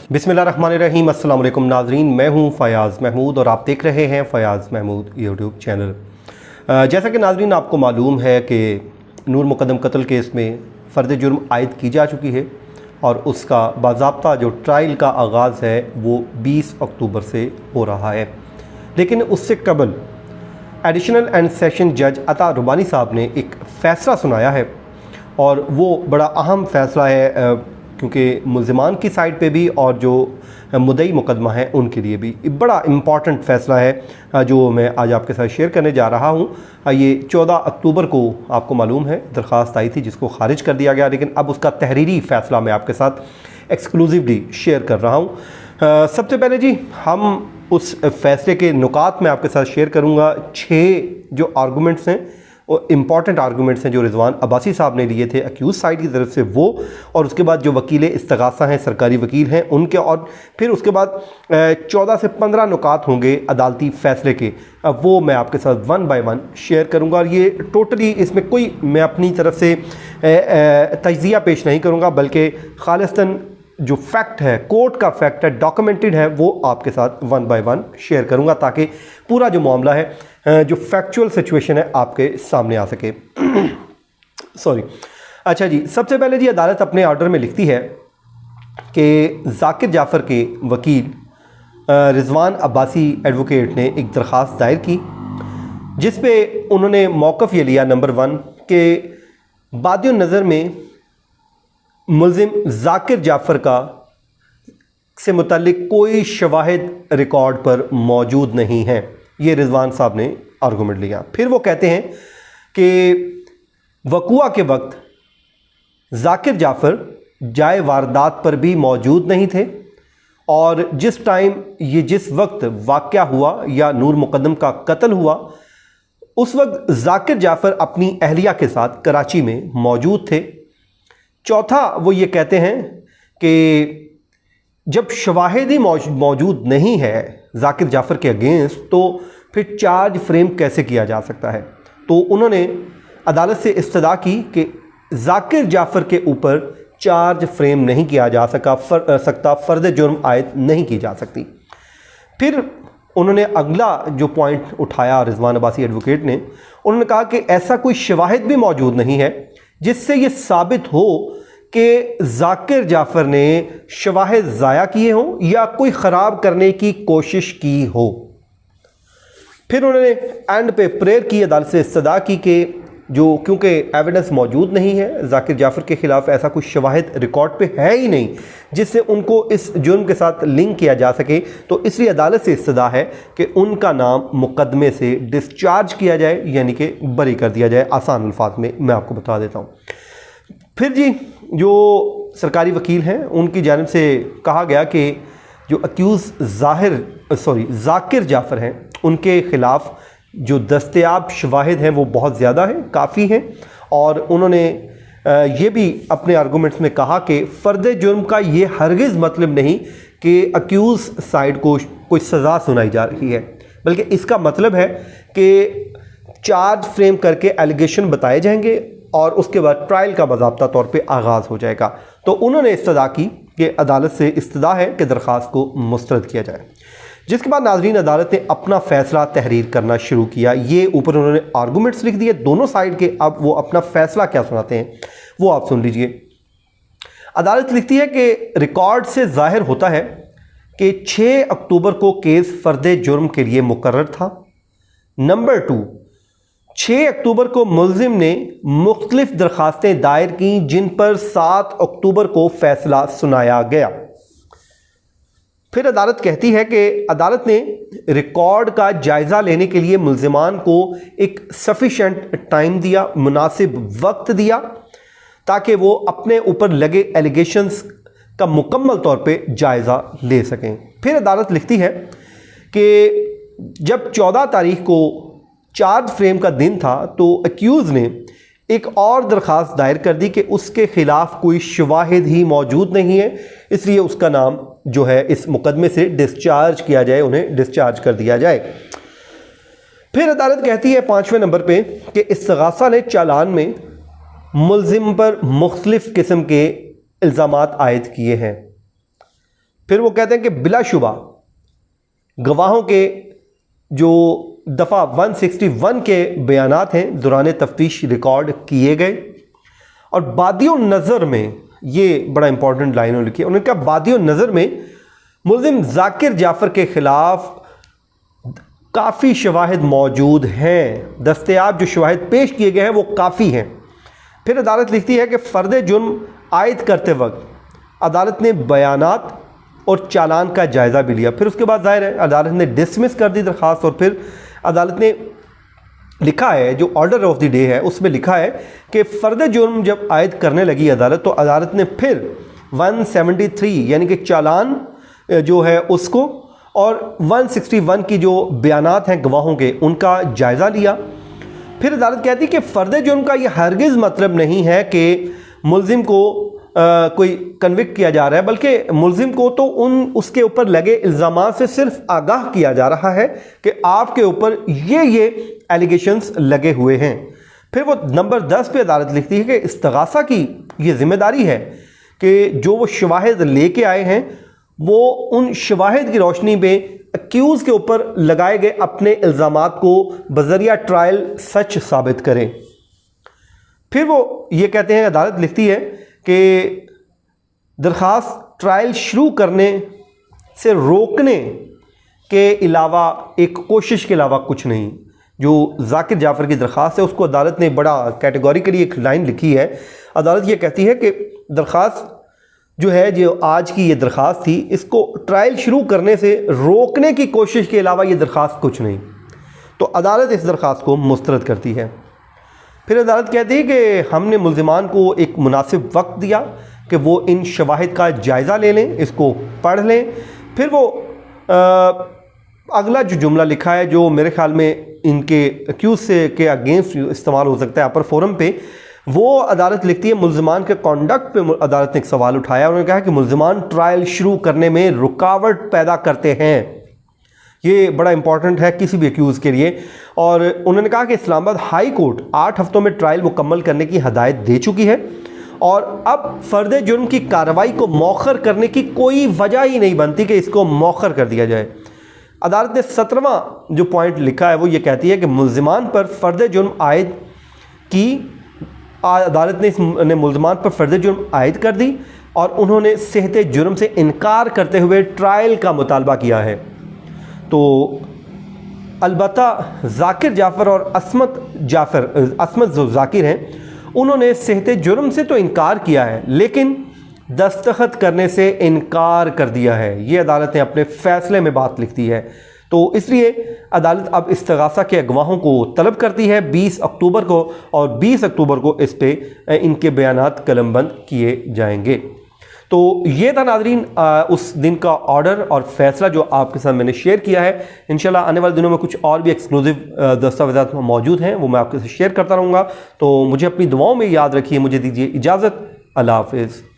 बिस्मिल्लाहिर्रहमानिर्रहीम। अस्सलाम वालेकुम नाज़रीन, मैं हूं फ़याज़ महमूद और आप देख रहे हैं फ़याज़ महमूद यूट्यूब चैनल। जैसा कि नाज़रीन आपको मालूम है कि नूर मुक़द्दम कत्ल केस में फ़र्द जुर्म आयद की जा चुकी है और उसका बाज़ाब्ता जो ट्रायल का आगाज़ है वो 20 अक्टूबर से हो रहा है। लेकिन उससे कबल एडिशनल एंड सेशन जज अता रुबानी साहब ने एक फ़ैसला सुनाया है और वो बड़ा अहम फ़ैसला है, क्योंकि मुल्ज़िमान की साइड पे भी और जो मुद्दई मुकदमा है उनके लिए भी बड़ा इम्पॉर्टेंट फ़ैसला है जो मैं आज आपके साथ शेयर करने जा रहा हूँ। ये 14 अक्टूबर को आपको मालूम है दरख्वास्त आई थी जिसको ख़ारिज कर दिया गया, लेकिन अब उसका तहरीरी फ़ैसला मैं आपके साथ एक्सक्लूसिवली शेयर कर रहा हूँ। सबसे पहले जी हम उस फ़ैसले के नुकात में आपके साथ शेयर करूँगा। 6 जो आर्गूमेंट्स हैं और इम्पॉर्टेंट आर्गूमेंट्स हैं जो रिजवान अब्बासी साहब ने लिए थे अक्यूज़ साइड की तरफ से, वो और उसके बाद जो वकील इस्तगासा हैं, सरकारी वकील हैं उनके, और फिर उसके बाद 14 से 15 नुकात होंगे अदालती फ़ैसले के। अब वो मैं आपके साथ वन बाय वन शेयर करूंगा और ये टोटली इसमें कोई मैं अपनी तरफ से तज्ज़िया पेश नहीं करूंगा, बल्कि खालिस्तन जो फैक्ट है, कोर्ट का फैक्ट है, डॉक्यूमेंटेड है, वो आपके साथ वन बाय वन शेयर करूंगा ताकि पूरा जो मामला है, जो फैक्चुअल सिचुएशन है, आपके सामने आ सके। सॉरी। अच्छा जी, सबसे पहले जी अदालत अपने ऑर्डर में लिखती है कि ज़ाकिर जाफ़र के वकील रिजवान अब्बासी एडवोकेट ने एक दरख्वास्त दायर की जिस पे उन्होंने मौक़िफ़ ये लिया, नंबर 1, कि बादियो नज़र में मुल्ज़िम ज़ाकिर जाफ़र का से मुतल्लिक कोई शवाहिद रिकॉर्ड पर मौजूद नहीं है। ये रिजवान साहब ने आर्गूमेंट लिया। फिर वो कहते हैं कि वक़ुआ के वक्त ज़ाकिर जाफ़र जाए वारदात पर भी मौजूद नहीं थे और जिस वक्त वाक़या हुआ या नूर मुक़द्दम का कत्ल हुआ उस वक्त ज़ाकिर जाफ़र अपनी अहलिया के साथ कराची में मौजूद थे। चौथा, वो ये कहते हैं कि जब शवाहिद ही मौजूद नहीं है ज़ाकिर जाफ़र के अगेंस्ट, तो फिर चार्ज फ्रेम कैसे किया जा सकता है। तो उन्होंने अदालत से इस्तदा की कि ज़ाकिर जाफ़र के ऊपर चार्ज फ्रेम नहीं किया जा सकता, फ़र्द जुर्म आयद नहीं की जा सकती। फिर उन्होंने अगला जो पॉइंट उठाया रिजवान अब्बासी एडवोकेट ने, उन्होंने कहा कि ऐसा कोई शवाहिद भी मौजूद नहीं है जिससे ये साबित हो कि ज़ाकिर जाफ़र ने शवाहिद ज़ाया किए हों या कोई ख़राब करने की कोशिश की हो। फिर उन्होंने एंड पे प्रेयर की, अदालत से इस्तदा की कि क्योंकि एविडेंस मौजूद नहीं है ज़ाकिर जाफ़र के ख़िलाफ़, ऐसा कुछ शवाहिद रिकॉर्ड पे है ही नहीं जिससे उनको इस जुर्म के साथ लिंक किया जा सके, तो इसलिए अदालत से इस्तदा है कि उनका नाम मुकदमे से डिस्चार्ज किया जाए, यानी कि बरी कर दिया जाए। आसान अल्फाज में मैं आपको बता देता हूँ। फिर जी जो सरकारी वकील हैं उनकी जानिब से कहा गया कि जो अक्यूज़ ज़ाकिर जाफ़र हैं उनके ख़िलाफ़ जो दस्तयाब शवाहिद हैं वो बहुत ज़्यादा हैं, काफ़ी हैं, और उन्होंने ये भी अपने आर्गूमेंट्स में कहा कि फ़र्द जुर्म का ये हरगिज़ मतलब नहीं कि अक्यूज़ साइड को कोई सज़ा सुनाई जा रही है, बल्कि इसका मतलब है कि चार्ज फ्रेम करके एलिगेशन बताए जाएंगे और उसके बाद ट्रायल का बाज़ाब्ता तौर पे आगाज़ हो जाएगा। तो उन्होंने इस्तदा की कि अदालत से इस्तदा है कि दरख्वास्त को मुस्तरद किया जाए, जिसके बाद नाज़रीन अदालत ने अपना फ़ैसला तहरीर करना शुरू किया। ये ऊपर उन्होंने आर्गूमेंट्स लिख दिए दोनों साइड के, अब वो अपना फ़ैसला क्या सुनाते हैं वो आप सुन लीजिए। अदालत लिखती है कि रिकॉर्ड से ज़ाहिर होता है कि 6 अक्टूबर को केस फ़र्द जुर्म के लिए मुकर्रर था। नंबर 2, 6 अक्टूबर को मुल्ज़िम ने मुख्तलिफ दरख्वास्तें दायर की जिन पर 7 अक्टूबर को फ़ैसला सुनाया गया। फिर अदालत कहती है कि अदालत ने रिकॉर्ड का जायज़ा लेने के लिए मुल्ज़िमान को एक सफिशेंट टाइम दिया, मुनासिब वक्त दिया, ताकि वो अपने ऊपर लगे एलिगेशंस का मुकम्मल तौर पे जायज़ा ले सकें। फिर अदालत लिखती है कि जब 14 तारीख को चार्ज फ्रेम का दिन था तो अक्यूज़ ने एक और दरख्वास्त दायर कर दी कि उसके ख़िलाफ़ कोई शवाहिद ही मौजूद नहीं है, इसलिए उसका नाम जो है इस मुकदमे से डिस्चार्ज किया जाए, उन्हें डिस्चार्ज कर दिया जाए। फिर अदालत कहती है 5वें नंबर पे कि इस्तगासा ने चालान में मुलजिम पर मुख्तलिफ किस्म के इल्ज़ामात आयद किए हैं। फिर वो कहते हैं कि बिलाशुबा गवाहों के जो दफ़ा 161 के बयानात हैं दौरान तफ्तीश रिकॉर्ड किए गए। और बादियो नज़र में, ये बड़ा इंपॉर्टेंट लाइनों लिखी है, उन्होंने कहा बादियो नज़र में मुलजिम जाकिर जाफ़र के ख़िलाफ़ काफ़ी शवाहिद मौजूद हैं, दस्तयाब जो शवाहिद पेश किए गए हैं वो काफ़ी हैं। फिर अदालत लिखती है कि फ़र्द जुर्म आयद करते वक्त अदालत ने बयानात और चालान का जायज़ा भी लिया। फिर उसके बाद ज़ाहिर है अदालत ने डिसमिस कर दी दरख्वास्त, और फिर अदालत ने लिखा है, जो ऑर्डर ऑफ द डे है उसमें लिखा है कि फ़र्द जुर्म जब आयद करने लगी अदालत, तो अदालत ने फिर 173 यानी कि चालान जो है उसको और 161 की जो बयानात हैं गवाहों के उनका जायज़ा लिया। फिर अदालत कहती है कि फ़र्द जुर्म का ये हरगिज़ मतलब नहीं है कि मुलजिम को कोई कन्विक्ट किया जा रहा है, बल्कि मुलजिम को तो उसके ऊपर लगे इल्ज़ामात से सिर्फ आगाह किया जा रहा है कि आपके ऊपर ये एलिगेशंस लगे हुए हैं। फिर वो नंबर 10 पे अदालत लिखती है कि इस्तिगासा की ये ज़िम्मेदारी है कि जो वो शवाहिद लेके आए हैं वो उन शवाहिद की रोशनी में एक्यूज़ के ऊपर लगाए गए अपने इल्ज़ामात को बज़रिया ट्रायल सच साबित करें। फिर वो ये कहते हैं, अदालत लिखती है कि दरख्वास्त ट्रायल शुरू करने से रोकने के अलावा, एक कोशिश के अलावा कुछ नहीं। जो जाकिर जाफ़र की दरख्वास्त है उसको अदालत ने बड़ा कैटेगोरिकली एक लाइन लिखी है। अदालत ये कहती है कि दरख्वास्त जो है, जो आज की ये दरख्वास्त थी, इसको ट्रायल शुरू करने से रोकने की कोशिश के अलावा ये दरख्वास्त कुछ नहीं। तो अदालत इस दरख्वास्त को मुस्तरद करती है। फिर अदालत कहती है कि हमने मुल्ज़िमान को एक मुनासिब वक्त दिया कि वो इन शवाहिद का जायज़ा ले लें, इसको पढ़ लें। फिर वो अगला जो जुमला लिखा है, जो मेरे ख़्याल में इनके एक्यूज़ से के अगेंस्ट इस्तेमाल हो सकता है अपर फोरम पे, वो अदालत लिखती है मुल्ज़िमान के कॉन्डक्ट पे अदालत ने एक सवाल उठाया। उन्होंने कहा कि मुल्ज़िमान ट्रायल शुरू करने में रुकावट पैदा करते हैं। ये बड़ा इंपॉर्टेंट है किसी भी एक्यूज़ के लिए। और उन्होंने कहा कि इस्लामाबाद हाई कोर्ट 8 हफ्तों में ट्रायल मुकम्मल करने की हदायत दे चुकी है और अब फ़र्द जुर्म की कार्रवाई को मौखर करने की कोई वजह ही नहीं बनती कि इसको मौखर कर दिया जाए। अदालत ने 17वां जो पॉइंट लिखा है वो ये कहती है कि मुल्ज़िमान पर फ़र्द जुर्म आयद की, अदालत ने मुल्ज़िमान पर फ़र्द जुर्म आयद कर दी और उन्होंने सेहत जुर्म से इनकार करते हुए ट्रायल का मुतालबा किया है। तो अलबत्ता जाकिर जाफ़र और असमत जो जाकिर हैं उन्होंने सेहत जुर्म से तो इनकार किया है, लेकिन दस्तखत करने से इनकार कर दिया है। ये अदालत ने अपने फ़ैसले में बात लिखती है। तो इसलिए अदालत अब इस्तिगासा के गवाहों को तलब करती है 20 अक्टूबर को, और 20 अक्टूबर को इस पे इनके बयानात कलमबंद किए जाएंगे। तो ये था नाज़रीन उस दिन का ऑर्डर और फ़ैसला जो आपके साथ मैंने शेयर किया है। इंशाल्लाह आने वाले दिनों में कुछ और भी एक्सक्लूसिव दस्तावेज़ात मौजूद हैं, वो मैं आपके साथ शेयर करता रहूँगा। तो मुझे अपनी दुआओं में याद रखिए। मुझे दीजिए इजाज़त। अल्लाह हाफ़िज़।